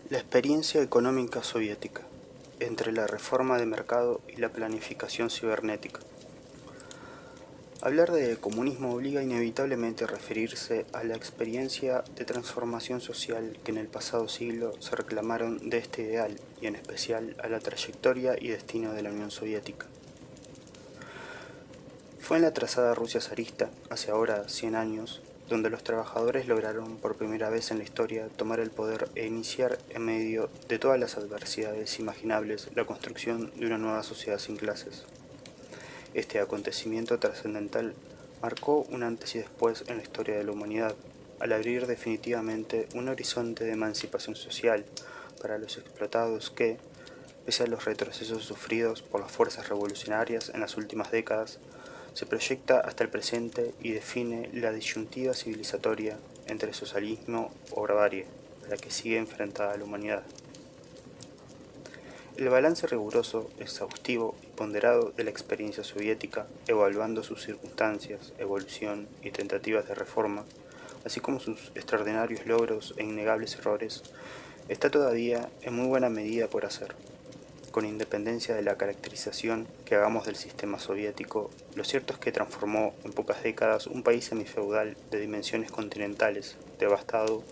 La experiencia económica soviética, entre la reforma de mercado y la planificación cibernética. Hablar de comunismo obliga inevitablemente a referirse a la experiencia de transformación social que en el pasado siglo se reclamaron de este ideal y en especial a la trayectoria y destino de la Unión Soviética. Fue en la trazada Rusia zarista, hace ahora 100 años, donde los trabajadores lograron por primera vez en la historia tomar el poder e iniciar en medio de todas las adversidades imaginables la construcción de una nueva sociedad sin clases. Este acontecimiento trascendental marcó un antes y después en la historia de la humanidad, al abrir definitivamente un horizonte de emancipación social para los explotados que, pese a los retrocesos sufridos por las fuerzas revolucionarias en las últimas décadas, se proyecta hasta el presente y define la disyuntiva civilizatoria entre socialismo o barbarie, a la que sigue enfrentada la humanidad. El balance riguroso, exhaustivo y ponderado de la experiencia soviética, evaluando sus circunstancias, evolución y tentativas de reforma, así como sus extraordinarios logros e innegables errores, está todavía en muy buena medida por hacer. Con independencia de la caracterización que hagamos del sistema soviético, lo cierto es que transformó en pocas décadas un país semifeudal de dimensiones continentales, devastado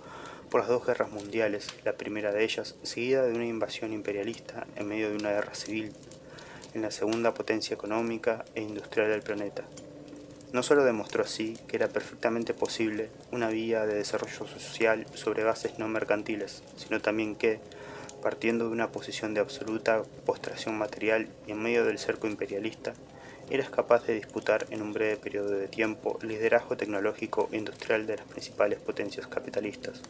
por las dos guerras mundiales, la primera de ellas seguida de una invasión imperialista en medio de una guerra civil, en la segunda potencia económica e industrial del planeta. No solo demostró así que era perfectamente posible una vía de desarrollo social sobre bases no mercantiles, sino también que, partiendo de una posición de absoluta postración material y en medio del cerco imperialista, eras capaz de disputar en un breve periodo de tiempo el liderazgo tecnológico e industrial de las principales potencias capitalistas.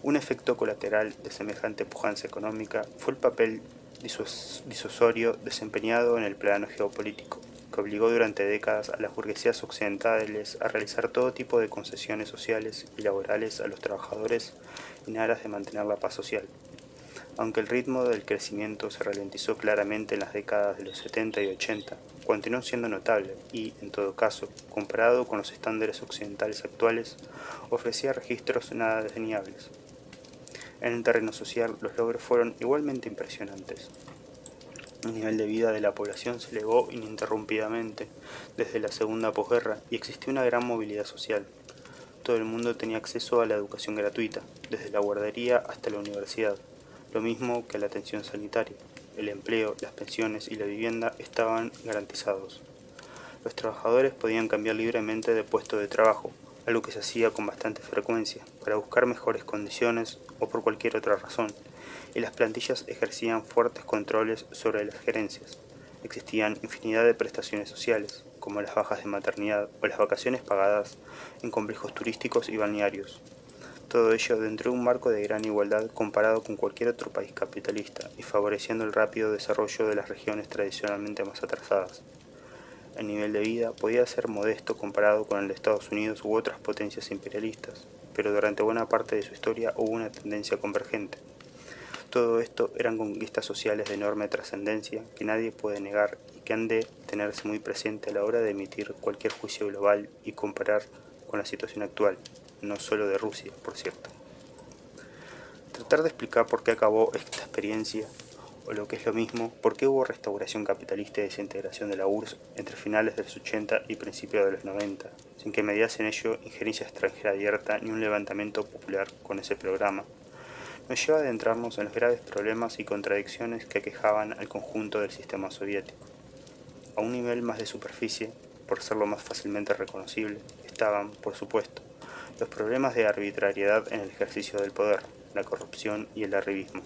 Un efecto colateral de semejante pujanza económica fue el papel disuasorio desempeñado en el plano geopolítico, que obligó durante décadas a las burguesías occidentales a realizar todo tipo de concesiones sociales y laborales a los trabajadores en aras de mantener la paz social. Aunque el ritmo del crecimiento se ralentizó claramente en las décadas de los 70 y 80, continuó siendo notable y, en todo caso, comparado con los estándares occidentales actuales, ofrecía registros nada desdeñables. En el terreno social, los logros fueron igualmente impresionantes. El nivel de vida de la población se elevó ininterrumpidamente desde la segunda posguerra y existió una gran movilidad social. Todo el mundo tenía acceso a la educación gratuita, desde la guardería hasta la universidad, lo mismo que a la atención sanitaria. El empleo, las pensiones y la vivienda estaban garantizados. Los trabajadores podían cambiar libremente de puesto de trabajo, algo que se hacía con bastante frecuencia, para buscar mejores condiciones o por cualquier otra razón, y las plantillas ejercían fuertes controles sobre las gerencias. Existían infinidad de prestaciones sociales, como las bajas de maternidad o las vacaciones pagadas en complejos turísticos y balnearios. Todo ello dentro de un marco de gran igualdad comparado con cualquier otro país capitalista y favoreciendo el rápido desarrollo de las regiones tradicionalmente más atrasadas. El nivel de vida podía ser modesto comparado con el de Estados Unidos u otras potencias imperialistas, pero durante buena parte de su historia hubo una tendencia convergente. Todo esto eran conquistas sociales de enorme trascendencia que nadie puede negar y que han de tenerse muy presente a la hora de emitir cualquier juicio global y comparar con la situación actual, no solo de Rusia, por cierto. Tratar de explicar por qué acabó esta experiencia, o lo que es lo mismo, por qué hubo restauración capitalista y desintegración de la URSS entre finales de los 80 y principios de los 90, sin que mediase en ello injerencia extranjera abierta ni un levantamiento popular con ese programa, nos lleva a adentrarnos en los graves problemas y contradicciones que aquejaban al conjunto del sistema soviético. A un nivel más de superficie, por serlo más fácilmente reconocible, estaban, por supuesto, los problemas de arbitrariedad en el ejercicio del poder, la corrupción y el arribismo.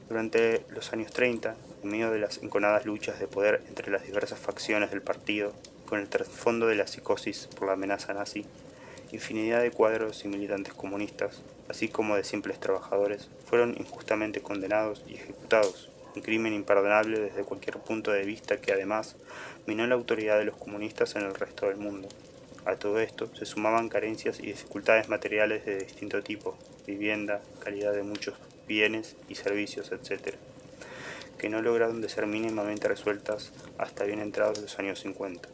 Durante los años 30, en medio de las enconadas luchas de poder entre las diversas facciones del partido, con el trasfondo de la psicosis por la amenaza nazi, infinidad de cuadros y militantes comunistas, así como de simples trabajadores, fueron injustamente condenados y ejecutados, un crimen imperdonable desde cualquier punto de vista que además minó la autoridad de los comunistas en el resto del mundo. A todo esto se sumaban carencias y dificultades materiales de distinto tipo, vivienda, calidad de muchos bienes y servicios, etc., que no lograron de ser mínimamente resueltas hasta bien entrados los años 50.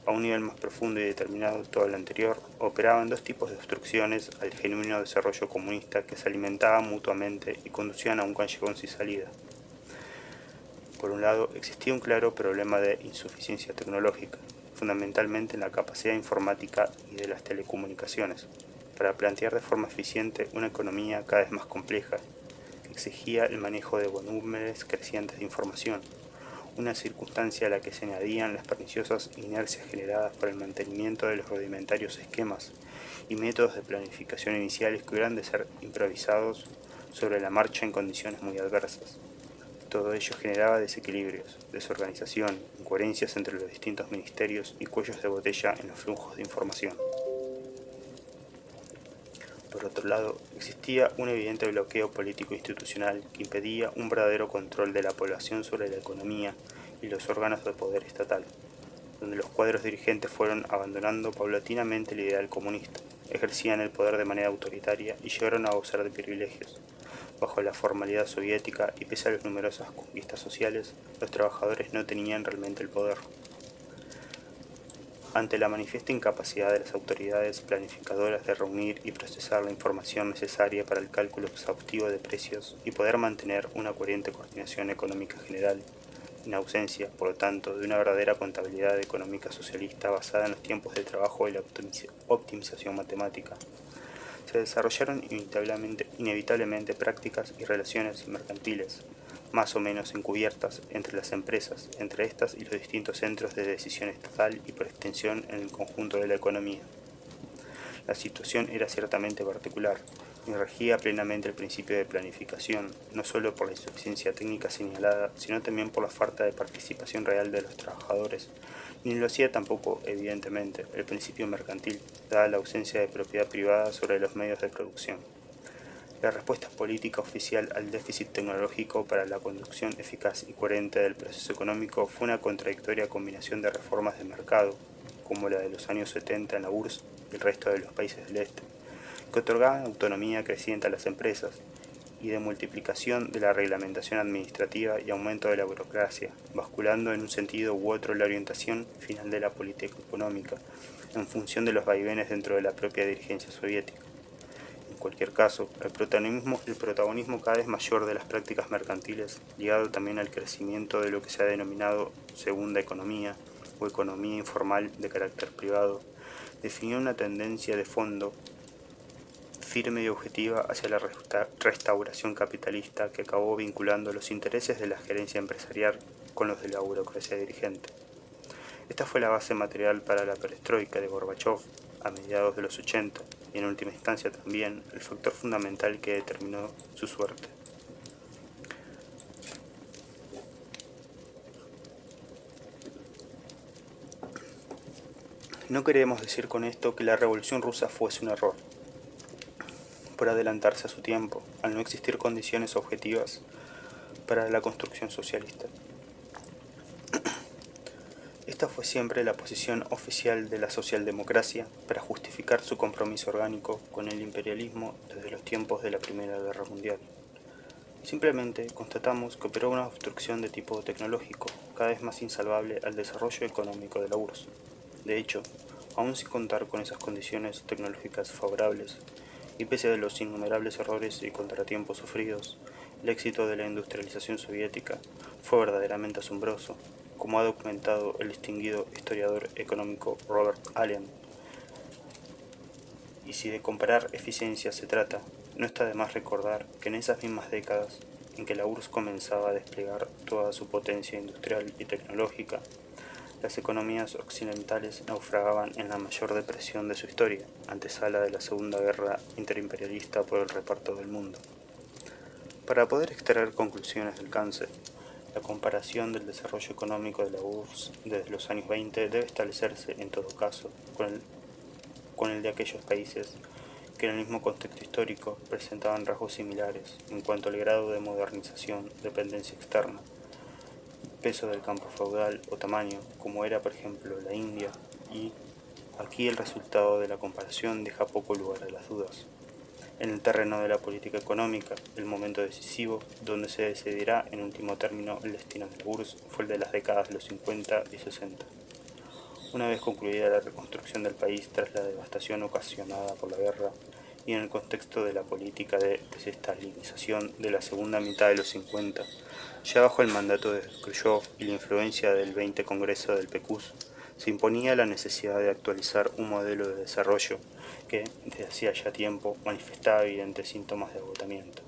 a un nivel más profundo y determinado, todo lo anterior, operaban dos tipos de obstrucciones al genuino desarrollo comunista que se alimentaban mutuamente y conducían a un callejón sin salida. Por un lado, existía un claro problema de insuficiencia tecnológica, fundamentalmente en la capacidad informática y de las telecomunicaciones, para plantear de forma eficiente una economía cada vez más compleja, que exigía el manejo de volúmenes crecientes de información, una circunstancia a la que se añadían las perniciosas inercias generadas por el mantenimiento de los rudimentarios esquemas y métodos de planificación iniciales que hubieran de ser improvisados sobre la marcha en condiciones muy adversas. Todo ello generaba desequilibrios, desorganización, incoherencias entre los distintos ministerios y cuellos de botella en los flujos de información. Por otro lado, existía un evidente bloqueo político-institucional que impedía un verdadero control de la población sobre la economía y los órganos de poder estatal, donde los cuadros dirigentes fueron abandonando paulatinamente el ideal comunista, ejercían el poder de manera autoritaria y llegaron a gozar de privilegios. Bajo la formalidad soviética y pese a las numerosas conquistas sociales, los trabajadores no tenían realmente el poder. Ante la manifiesta incapacidad de las autoridades planificadoras de reunir y procesar la información necesaria para el cálculo exhaustivo de precios y poder mantener una coherente coordinación económica general, en ausencia, por lo tanto, de una verdadera contabilidad económica socialista basada en los tiempos de trabajo y la optimización matemática, se desarrollaron inevitablemente prácticas y relaciones mercantiles, más o menos encubiertas, entre las empresas, entre estas y los distintos centros de decisión estatal y por extensión en el conjunto de la economía. La situación era ciertamente particular, y regía plenamente el principio de planificación, no solo por la insuficiencia técnica señalada, sino también por la falta de participación real de los trabajadores, ni lo hacía tampoco, evidentemente, el principio mercantil, dada la ausencia de propiedad privada sobre los medios de producción. La respuesta política oficial al déficit tecnológico para la conducción eficaz y coherente del proceso económico fue una contradictoria combinación de reformas de mercado, como la de los años 70 en la URSS y el resto de los países del Este, que otorgaban autonomía creciente a las empresas, y de multiplicación de la reglamentación administrativa y aumento de la burocracia, basculando en un sentido u otro la orientación final de la política económica, en función de los vaivenes dentro de la propia dirigencia soviética. En cualquier caso, el protagonismo cada vez mayor de las prácticas mercantiles, ligado también al crecimiento de lo que se ha denominado segunda economía o economía informal de carácter privado, definió una tendencia de fondo firme y objetiva hacia la restauración capitalista que acabó vinculando los intereses de la gerencia empresarial con los de la burocracia dirigente. Esta fue la base material para la perestroika de Gorbachov a mediados de los 80 y en última instancia también el factor fundamental que determinó su suerte. No queremos decir con esto que la Revolución Rusa fuese un error, por adelantarse a su tiempo, al no existir condiciones objetivas para la construcción socialista. Esta fue siempre la posición oficial de la socialdemocracia para justificar su compromiso orgánico con el imperialismo desde los tiempos de la Primera Guerra Mundial. Simplemente constatamos que operó una obstrucción de tipo tecnológico, cada vez más insalvable al desarrollo económico de la URSS. De hecho, aún sin contar con esas condiciones tecnológicas favorables, y pese a los innumerables errores y contratiempos sufridos, el éxito de la industrialización soviética fue verdaderamente asombroso, como ha documentado el distinguido historiador económico Robert Allen. Y si de comparar eficiencias se trata, no está de más recordar que en esas mismas décadas en que la URSS comenzaba a desplegar toda su potencia industrial y tecnológica, las economías occidentales naufragaban en la mayor depresión de su historia, antesala de la Segunda Guerra Interimperialista por el reparto del mundo. Para poder extraer conclusiones del cáncer, la comparación del desarrollo económico de la URSS desde los años 20 debe establecerse, en todo caso, con el de aquellos países que en el mismo contexto histórico presentaban rasgos similares en cuanto al grado de modernización, dependencia externa, peso del campo feudal o tamaño, como era por ejemplo la India, y aquí el resultado de la comparación deja poco lugar a las dudas. En el terreno de la política económica, el momento decisivo, donde se decidirá en último término el destino de la URSS, fue el de las décadas de los 50 y 60. Una vez concluida la reconstrucción del país tras la devastación ocasionada por la guerra y en el contexto de la política de desestalinización de la segunda mitad de los 50, ya bajo el mandato de Khrushchev y la influencia del 20 Congreso del PQS, se imponía la necesidad de actualizar un modelo de desarrollo que, desde hacía ya tiempo, manifestaba evidentes síntomas de agotamiento.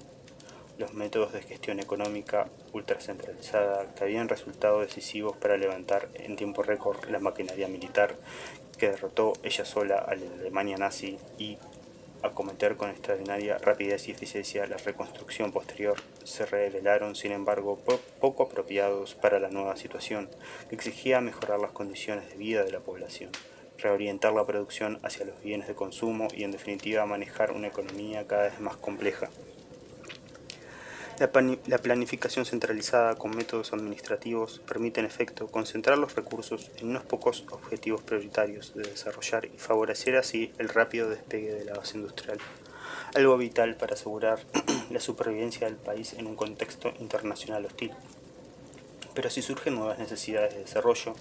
Los métodos de gestión económica ultracentralizada que habían resultado decisivos para levantar en tiempo récord la maquinaria militar que derrotó ella sola a la Alemania nazi y acometer con extraordinaria rapidez y eficiencia la reconstrucción posterior, se revelaron, sin embargo, poco apropiados para la nueva situación, que exigía mejorar las condiciones de vida de la población, reorientar la producción hacia los bienes de consumo y, en definitiva, manejar una economía cada vez más compleja. La planificación centralizada con métodos administrativos permite, en efecto, concentrar los recursos en unos pocos objetivos prioritarios de desarrollar y favorecer así el rápido despegue de la base industrial, algo vital para asegurar la supervivencia del país en un contexto internacional hostil. Pero si surgen nuevas necesidades de desarrollo,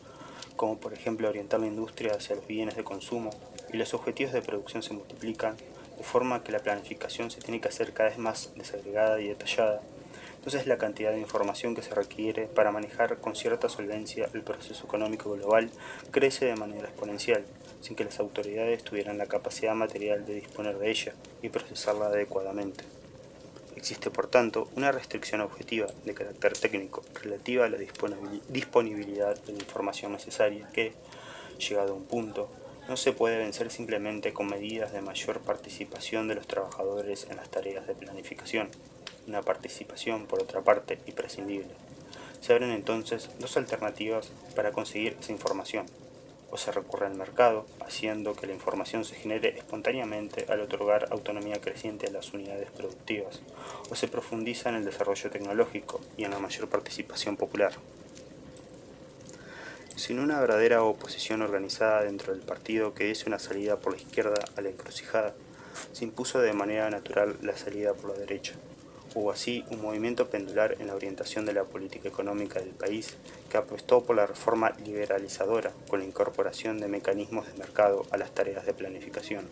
como por ejemplo orientar la industria hacia los bienes de consumo, y los objetivos de producción se multiplican, de forma que la planificación se tiene que hacer cada vez más desagregada y detallada, entonces la cantidad de información que se requiere para manejar con cierta solvencia el proceso económico global crece de manera exponencial, sin que las autoridades tuvieran la capacidad material de disponer de ella y procesarla adecuadamente. Existe, por tanto, una restricción objetiva de carácter técnico relativa a la disponibilidad de la información necesaria que, llegado a un punto, no se puede vencer simplemente con medidas de mayor participación de los trabajadores en las tareas de planificación, una participación, por otra parte, imprescindible. Se abren entonces dos alternativas para conseguir esa información. O se recurre al mercado, haciendo que la información se genere espontáneamente al otorgar autonomía creciente a las unidades productivas, o se profundiza en el desarrollo tecnológico y en la mayor participación popular. Sin una verdadera oposición organizada dentro del partido que diese una salida por la izquierda a la encrucijada, se impuso de manera natural la salida por la derecha. Hubo así un movimiento pendular en la orientación de la política económica del país que apostó por la reforma liberalizadora con la incorporación de mecanismos de mercado a las tareas de planificación.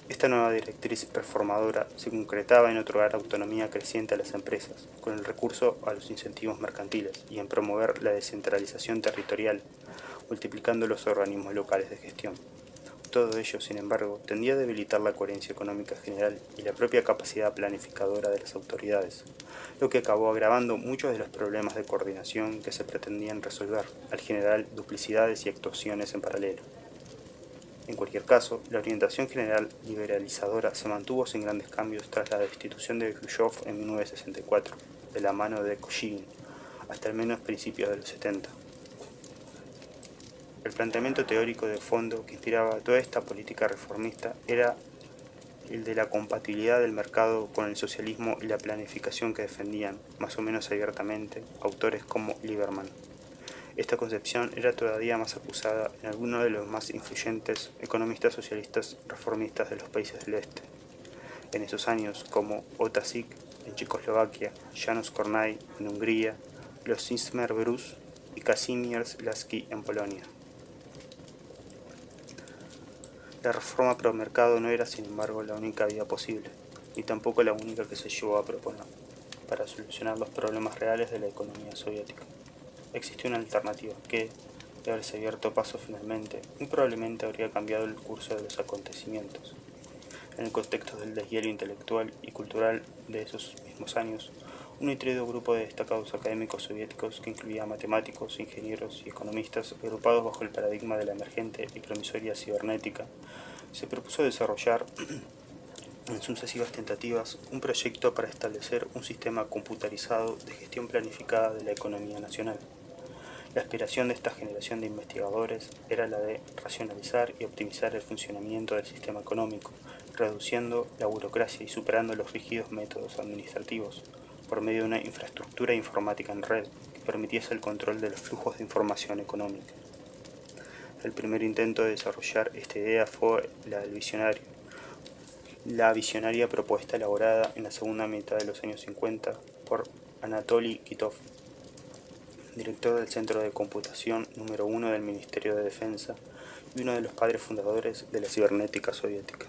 Esta nueva directriz reformadora se concretaba en otorgar autonomía creciente a las empresas, con el recurso a los incentivos mercantiles y en promover la descentralización territorial, multiplicando los organismos locales de gestión. Todo ello, sin embargo, tendía a debilitar la coherencia económica general y la propia capacidad planificadora de las autoridades, lo que acabó agravando muchos de los problemas de coordinación que se pretendían resolver, al generar duplicidades y actuaciones en paralelo. En cualquier caso, la orientación general liberalizadora se mantuvo sin grandes cambios tras la destitución de Khrushchev en 1964, de la mano de Kosygin, hasta al menos principios de los 70. El planteamiento teórico de fondo que inspiraba toda esta política reformista era el de la compatibilidad del mercado con el socialismo y la planificación que defendían, más o menos abiertamente, autores como Lieberman. Esta concepción era todavía más acusada en algunos de los más influyentes economistas socialistas reformistas de los países del este. En esos años, como Ota Sik en Checoslovaquia, János Kornai en Hungría, los Zimmer-Bruce y Kazimierz Lasky en Polonia. La reforma pro mercado no era, sin embargo, la única vía posible, ni tampoco la única que se llegó a proponer para solucionar los problemas reales de la economía soviética. Existió una alternativa que, de haberse abierto paso finalmente, muy probablemente habría cambiado el curso de los acontecimientos. En el contexto del deshielo intelectual y cultural de esos mismos años, un nutrido grupo de destacados académicos soviéticos que incluía matemáticos, ingenieros y economistas agrupados bajo el paradigma de la emergente y promisoria cibernética, se propuso desarrollar en sucesivas tentativas un proyecto para establecer un sistema computarizado de gestión planificada de la economía nacional. La aspiración de esta generación de investigadores era la de racionalizar y optimizar el funcionamiento del sistema económico, reduciendo la burocracia y superando los rígidos métodos administrativos, por medio de una infraestructura informática en red que permitiese el control de los flujos de información económica. El primer intento de desarrollar esta idea fue la visionaria propuesta elaborada en la segunda mitad de los años 50 por Anatoly Kitov. director del Centro de Computación número 1 del Ministerio de Defensa y uno de los padres fundadores de la cibernética soviética.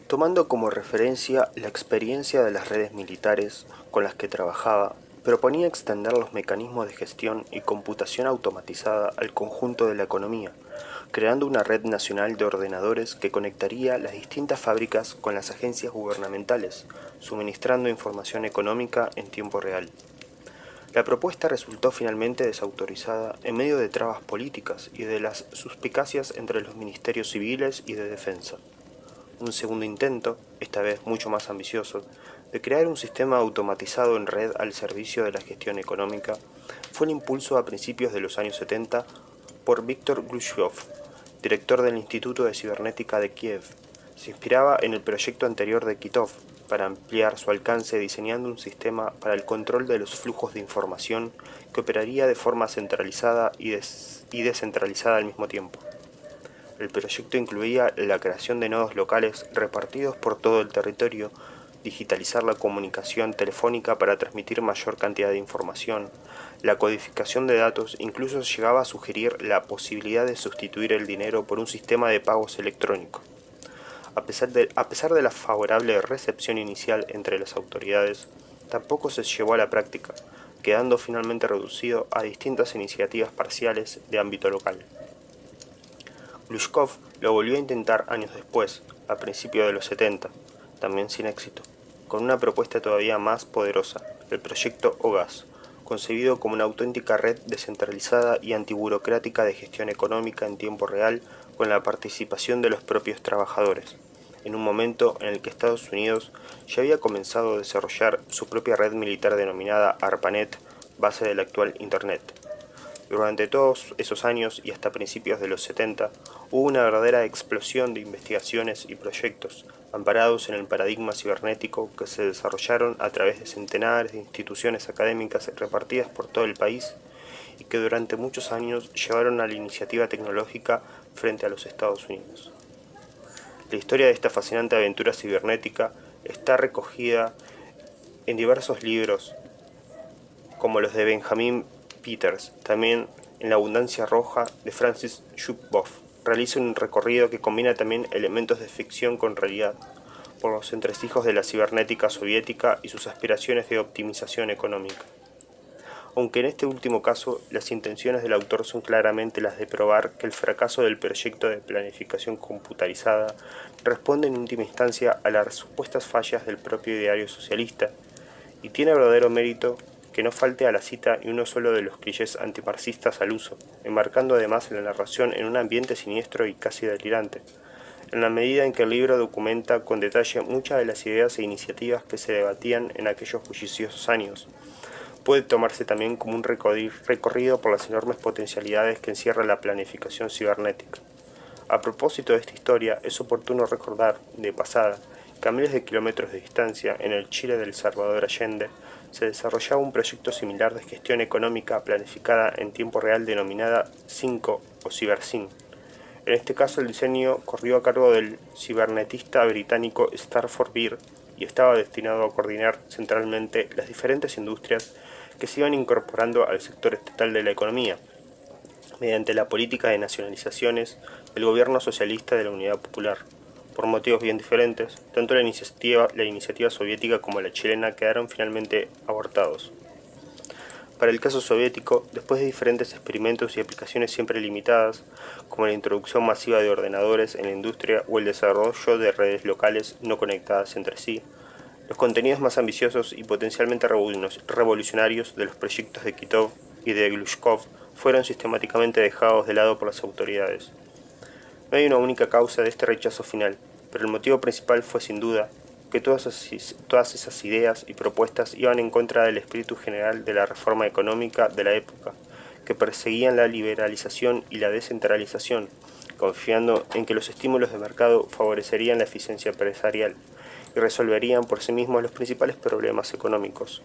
Tomando como referencia la experiencia de las redes militares con las que trabajaba, proponía extender los mecanismos de gestión y computación automatizada al conjunto de la economía, creando una red nacional de ordenadores que conectaría las distintas fábricas con las agencias gubernamentales, suministrando información económica en tiempo real. La propuesta resultó finalmente desautorizada en medio de trabas políticas y de las suspicacias entre los ministerios civiles y de defensa. Un segundo intento, esta vez mucho más ambicioso, de crear un sistema automatizado en red al servicio de la gestión económica, fue el impulso a principios de los años 70 por Viktor Glushkov, director del Instituto de Cibernética de Kiev. Se inspiraba en el proyecto anterior de Kitov para ampliar su alcance diseñando un sistema para el control de los flujos de información que operaría de forma centralizada y descentralizada al mismo tiempo. El proyecto incluía la creación de nodos locales repartidos por todo el territorio, digitalizar la comunicación telefónica para transmitir mayor cantidad de información. La codificación de datos incluso llegaba a sugerir la posibilidad de sustituir el dinero por un sistema de pagos electrónico. A pesar de la favorable recepción inicial entre las autoridades, tampoco se llevó a la práctica, quedando finalmente reducido a distintas iniciativas parciales de ámbito local. Glushkov lo volvió a intentar años después, a principios de los 70, también sin éxito, con una propuesta todavía más poderosa, el proyecto OGAS, concebido como una auténtica red descentralizada y antiburocrática de gestión económica en tiempo real con la participación de los propios trabajadores, en un momento en el que Estados Unidos ya había comenzado a desarrollar su propia red militar denominada ARPANET, base del actual Internet. Durante todos esos años y hasta principios de los 70, hubo una verdadera explosión de investigaciones y proyectos, amparados en el paradigma cibernético que se desarrollaron a través de centenares de instituciones académicas repartidas por todo el país y que durante muchos años llevaron a la iniciativa tecnológica frente a los Estados Unidos. La historia de esta fascinante aventura cibernética está recogida en diversos libros, como los de Benjamin Peters, también en La abundancia roja de Francis Zhukov. Realiza un recorrido que combina también elementos de ficción con realidad, por los entresijos de la cibernética soviética y sus aspiraciones de optimización económica. Aunque en este último caso las intenciones del autor son claramente las de probar que el fracaso del proyecto de planificación computarizada responde en última instancia a las supuestas fallas del propio ideario socialista, y tiene verdadero mérito que no falte a la cita y uno solo de los clichés antimarxistas al uso, enmarcando además la narración en un ambiente siniestro y casi delirante, en la medida en que el libro documenta con detalle muchas de las ideas e iniciativas que se debatían en aquellos bulliciosos años. Puede tomarse también como un recorrido por las enormes potencialidades que encierra la planificación cibernética. A propósito de esta historia, es oportuno recordar, de pasada, que a miles de kilómetros de distancia, en el Chile del Salvador Allende, se desarrollaba un proyecto similar de gestión económica planificada en tiempo real denominada CINCO o CiberSyn. En este caso el diseño corrió a cargo del cibernetista británico Stafford Beer y estaba destinado a coordinar centralmente las diferentes industrias que se iban incorporando al sector estatal de la economía, mediante la política de nacionalizaciones del gobierno socialista de la Unidad Popular. Por motivos bien diferentes, tanto la iniciativa soviética como la chilena quedaron finalmente abortados. Para el caso soviético, después de diferentes experimentos y aplicaciones siempre limitadas, como la introducción masiva de ordenadores en la industria o el desarrollo de redes locales no conectadas entre sí, los contenidos más ambiciosos y potencialmente revolucionarios de los proyectos de Kitov y de Glushkov fueron sistemáticamente dejados de lado por las autoridades. No hay una única causa de este rechazo final, pero el motivo principal fue sin duda que todas esas ideas y propuestas iban en contra del espíritu general de la reforma económica de la época, que perseguían la liberalización y la descentralización, confiando en que los estímulos de mercado favorecerían la eficiencia empresarial y resolverían por sí mismos los principales problemas económicos.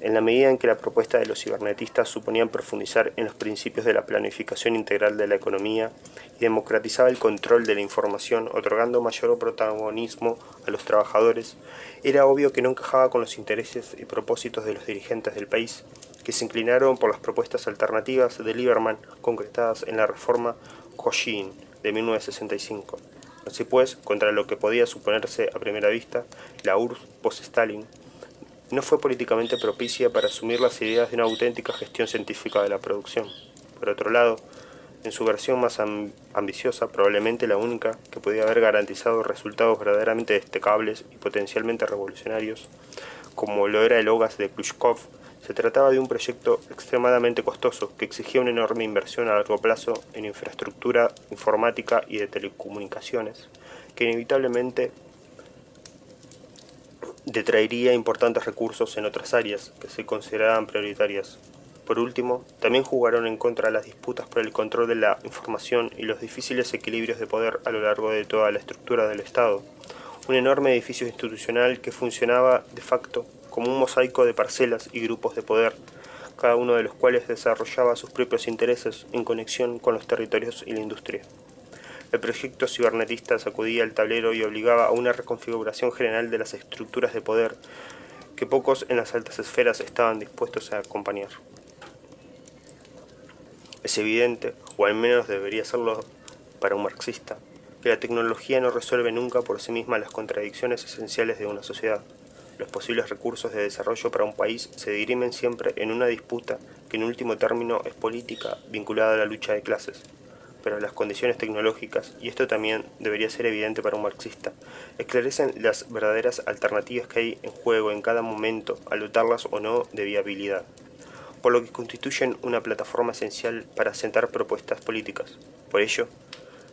En la medida en que la propuesta de los cibernetistas suponía profundizar en los principios de la planificación integral de la economía y democratizaba el control de la información, otorgando mayor protagonismo a los trabajadores, era obvio que no encajaba con los intereses y propósitos de los dirigentes del país, que se inclinaron por las propuestas alternativas de Lieberman concretadas en la reforma Kosygin de 1965. Así pues, contra lo que podía suponerse a primera vista, la URSS post-Stalin no fue políticamente propicia para asumir las ideas de una auténtica gestión científica de la producción. Por otro lado, en su versión más ambiciosa, probablemente la única que podía haber garantizado resultados verdaderamente destacables y potencialmente revolucionarios, como lo era el OGAS de Khrushchev, se trataba de un proyecto extremadamente costoso que exigía una enorme inversión a largo plazo en infraestructura informática y de telecomunicaciones, que inevitablemente detraería importantes recursos en otras áreas que se consideraban prioritarias. Por último, también jugaron en contra las disputas por el control de la información y los difíciles equilibrios de poder a lo largo de toda la estructura del Estado, un enorme edificio institucional que funcionaba de facto como un mosaico de parcelas y grupos de poder, cada uno de los cuales desarrollaba sus propios intereses en conexión con los territorios y la industria. El proyecto cibernetista sacudía el tablero y obligaba a una reconfiguración general de las estructuras de poder que pocos en las altas esferas estaban dispuestos a acompañar. Es evidente, o al menos debería serlo para un marxista, que la tecnología no resuelve nunca por sí misma las contradicciones esenciales de una sociedad. Los posibles recursos de desarrollo para un país se dirimen siempre en una disputa que en último término es política, vinculada a la lucha de clases. Pero las condiciones tecnológicas, y esto también debería ser evidente para un marxista, esclarecen las verdaderas alternativas que hay en juego en cada momento, al dotarlas o no de viabilidad, por lo que constituyen una plataforma esencial para asentar propuestas políticas. Por ello,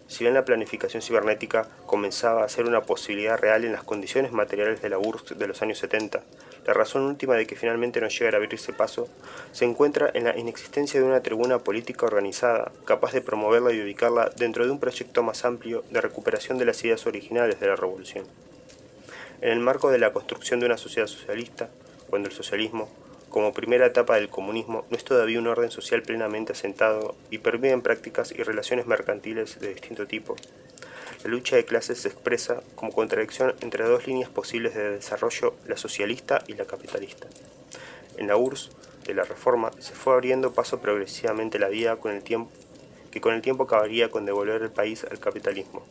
si bien la planificación cibernética comenzaba a ser una posibilidad real en las condiciones materiales de la URSS de los años 70, la razón última de que finalmente no llegara a abrirse paso se encuentra en la inexistencia de una tribuna política organizada, capaz de promoverla y ubicarla dentro de un proyecto más amplio de recuperación de las ideas originales de la revolución. En el marco de la construcción de una sociedad socialista, cuando el socialismo, como primera etapa del comunismo, no es todavía un orden social plenamente asentado y permiten prácticas y relaciones mercantiles de distinto tipo, la lucha de clases se expresa como contradicción entre dos líneas posibles de desarrollo, la socialista y la capitalista. En la URSS de la Reforma se fue abriendo paso progresivamente la vía que con el tiempo acabaría con devolver el país al capitalismo.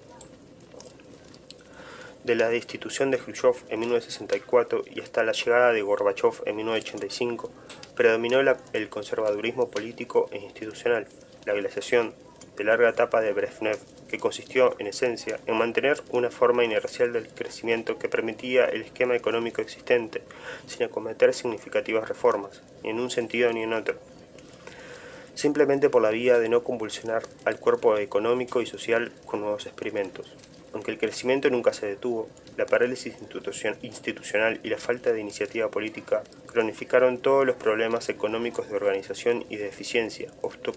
De la destitución de Khrushchev en 1964 y hasta la llegada de Gorbachev en 1985, predominó el conservadurismo político e institucional, la glaciación de larga etapa de Brezhnev, que consistió, en esencia, en mantener una forma inercial del crecimiento que permitía el esquema económico existente, sin acometer significativas reformas, ni en un sentido ni en otro, simplemente por la vía de no convulsionar al cuerpo económico y social con nuevos experimentos. Aunque el crecimiento nunca se detuvo, la parálisis institucional y la falta de iniciativa política cronificaron todos los problemas económicos de organización y de eficiencia,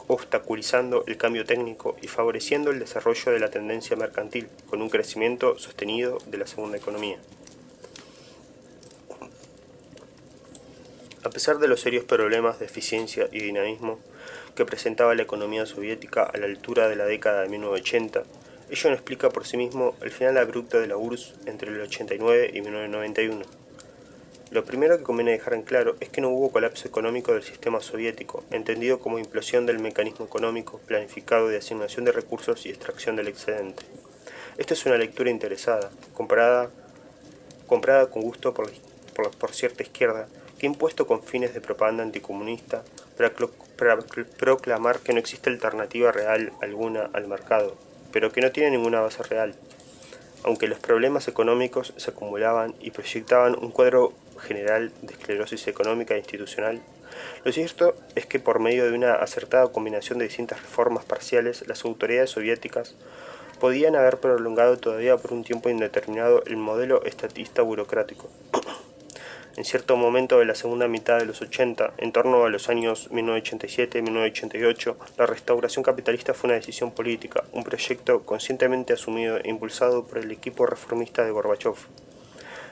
obstaculizando el cambio técnico y favoreciendo el desarrollo de la tendencia mercantil, con un crecimiento sostenido de la segunda economía. A pesar de los serios problemas de eficiencia y dinamismo que presentaba la economía soviética a la altura de la década de 1980, ello no explica por sí mismo el final abrupto de la URSS entre el 89 y 1991. Lo primero que conviene dejar en claro es que no hubo colapso económico del sistema soviético, entendido como implosión del mecanismo económico planificado de asignación de recursos y extracción del excedente. Esta es una lectura interesada, comprada con gusto por cierta izquierda, que ha impuesto con fines de propaganda anticomunista para proclamar que no existe alternativa real alguna al mercado, pero que no tiene ninguna base real. Aunque los problemas económicos se acumulaban y proyectaban un cuadro general de esclerosis económica e institucional, lo cierto es que por medio de una acertada combinación de distintas reformas parciales, las autoridades soviéticas podían haber prolongado todavía por un tiempo indeterminado el modelo estatista burocrático. En cierto momento de la segunda mitad de los 80, en torno a los años 1987 y 1988, la restauración capitalista fue una decisión política, un proyecto conscientemente asumido e impulsado por el equipo reformista de Gorbachev.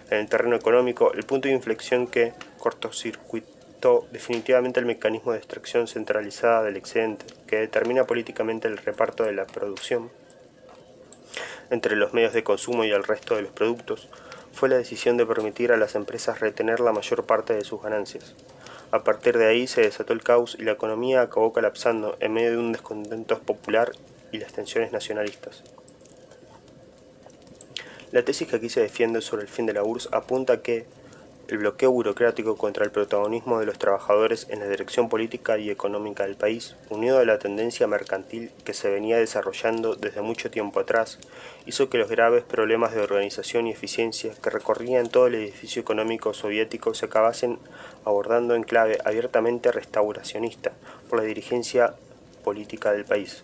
En el terreno económico, el punto de inflexión que cortocircuitó definitivamente el mecanismo de extracción centralizada del excedente, que determina políticamente el reparto de la producción entre los medios de consumo y el resto de los productos, fue la decisión de permitir a las empresas retener la mayor parte de sus ganancias. A partir de ahí se desató el caos y la economía acabó colapsando en medio de un descontento popular y las tensiones nacionalistas. La tesis que aquí se defiende sobre el fin de la URSS apunta a que el bloqueo burocrático contra el protagonismo de los trabajadores en la dirección política y económica del país, unido a la tendencia mercantil que se venía desarrollando desde mucho tiempo atrás, hizo que los graves problemas de organización y eficiencia que recorrían todo el edificio económico soviético se acabasen abordando en clave abiertamente restauracionista por la dirigencia política del país.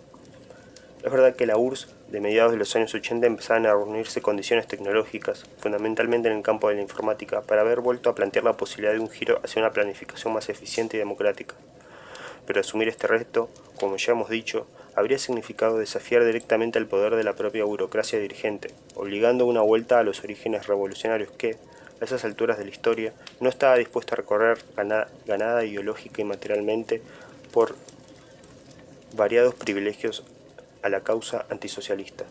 Es verdad que la URSS de mediados de los años 80 empezaban a reunirse condiciones tecnológicas, fundamentalmente en el campo de la informática, para haber vuelto a plantear la posibilidad de un giro hacia una planificación más eficiente y democrática. Pero asumir este reto, como ya hemos dicho, habría significado desafiar directamente el poder de la propia burocracia dirigente, obligando una vuelta a los orígenes revolucionarios que, a esas alturas de la historia, no estaba dispuesta a recorrer ganada ideológica y materialmente por variados privilegios a la causa antisocialista.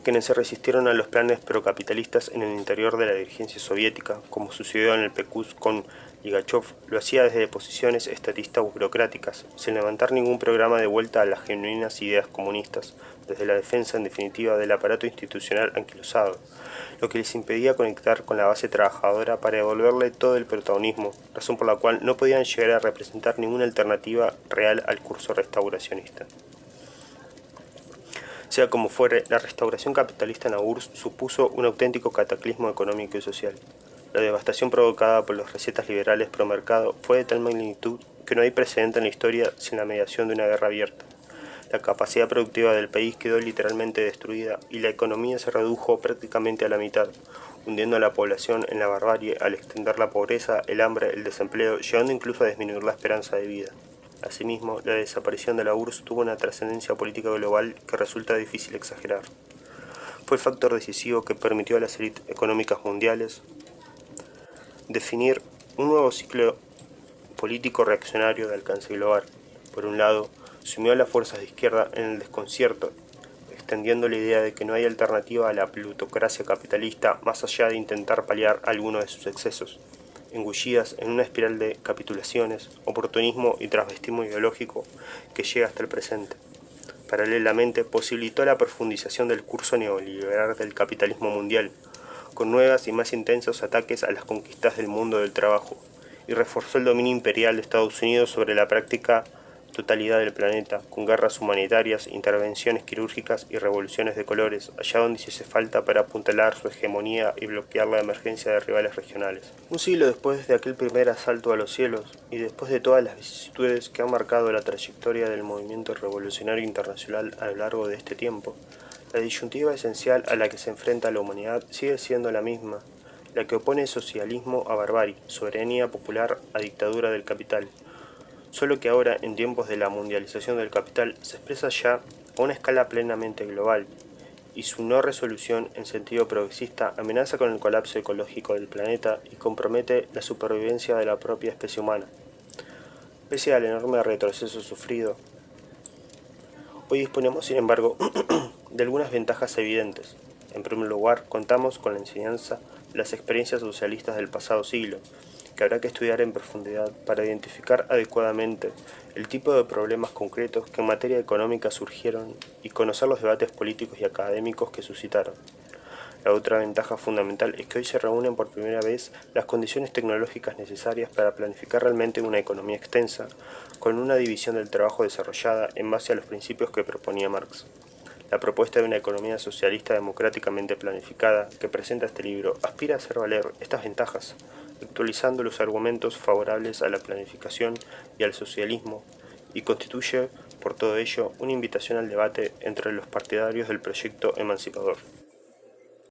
Quienes se resistieron a los planes procapitalistas en el interior de la dirigencia soviética, como sucedió en el PQS con Ligachev, lo hacía desde posiciones estatistas burocráticas, sin levantar ningún programa de vuelta a las genuinas ideas comunistas, desde la defensa en definitiva del aparato institucional anquilosado, lo que les impedía conectar con la base trabajadora para devolverle todo el protagonismo, razón por la cual no podían llegar a representar ninguna alternativa real al curso restauracionista. Sea como fuere, la restauración capitalista en la URSS supuso un auténtico cataclismo económico y social. La devastación provocada por las recetas liberales pro mercado fue de tal magnitud que no hay precedente en la historia sin la mediación de una guerra abierta. La capacidad productiva del país quedó literalmente destruida y la economía se redujo prácticamente a la mitad, hundiendo a la población en la barbarie al extender la pobreza, el hambre, el desempleo, llegando incluso a disminuir la esperanza de vida. Asimismo, la desaparición de la URSS tuvo una trascendencia política global que resulta difícil exagerar. Fue el factor decisivo que permitió a las élites económicas mundiales definir un nuevo ciclo político reaccionario de alcance global. Por un lado, sumió a las fuerzas de izquierda en el desconcierto, extendiendo la idea de que no hay alternativa a la plutocracia capitalista más allá de intentar paliar alguno de sus excesos, engullidas en una espiral de capitulaciones, oportunismo y transvestismo ideológico que llega hasta el presente. Paralelamente, posibilitó la profundización del curso neoliberal del capitalismo mundial, con nuevas y más intensos ataques a las conquistas del mundo del trabajo, y reforzó el dominio imperial de Estados Unidos sobre la práctica totalidad del planeta, con guerras humanitarias, intervenciones quirúrgicas y revoluciones de colores, allá donde hiciese falta para apuntalar su hegemonía y bloquear la emergencia de rivales regionales. Un siglo después de aquel primer asalto a los cielos, y después de todas las vicisitudes que han marcado la trayectoria del movimiento revolucionario internacional a lo largo de este tiempo, la disyuntiva esencial a la que se enfrenta la humanidad sigue siendo la misma, la que opone socialismo a barbarie, soberanía popular a dictadura del capital. Solo que ahora, en tiempos de la mundialización del capital, se expresa ya a una escala plenamente global, y su no resolución en sentido progresista amenaza con el colapso ecológico del planeta y compromete la supervivencia de la propia especie humana. Pese al enorme retroceso sufrido, hoy disponemos, sin embargo, de algunas ventajas evidentes. En primer lugar, contamos con la enseñanza de las experiencias socialistas del pasado siglo, que habrá que estudiar en profundidad para identificar adecuadamente el tipo de problemas concretos que en materia económica surgieron y conocer los debates políticos y académicos que suscitaron. La otra ventaja fundamental es que hoy se reúnen por primera vez las condiciones tecnológicas necesarias para planificar realmente una economía extensa, con una división del trabajo desarrollada en base a los principios que proponía Marx. La propuesta de una economía socialista democráticamente planificada que presenta este libro aspira a hacer valer estas ventajas, actualizando los argumentos favorables a la planificación y al socialismo, y constituye, por todo ello, una invitación al debate entre los partidarios del proyecto emancipador.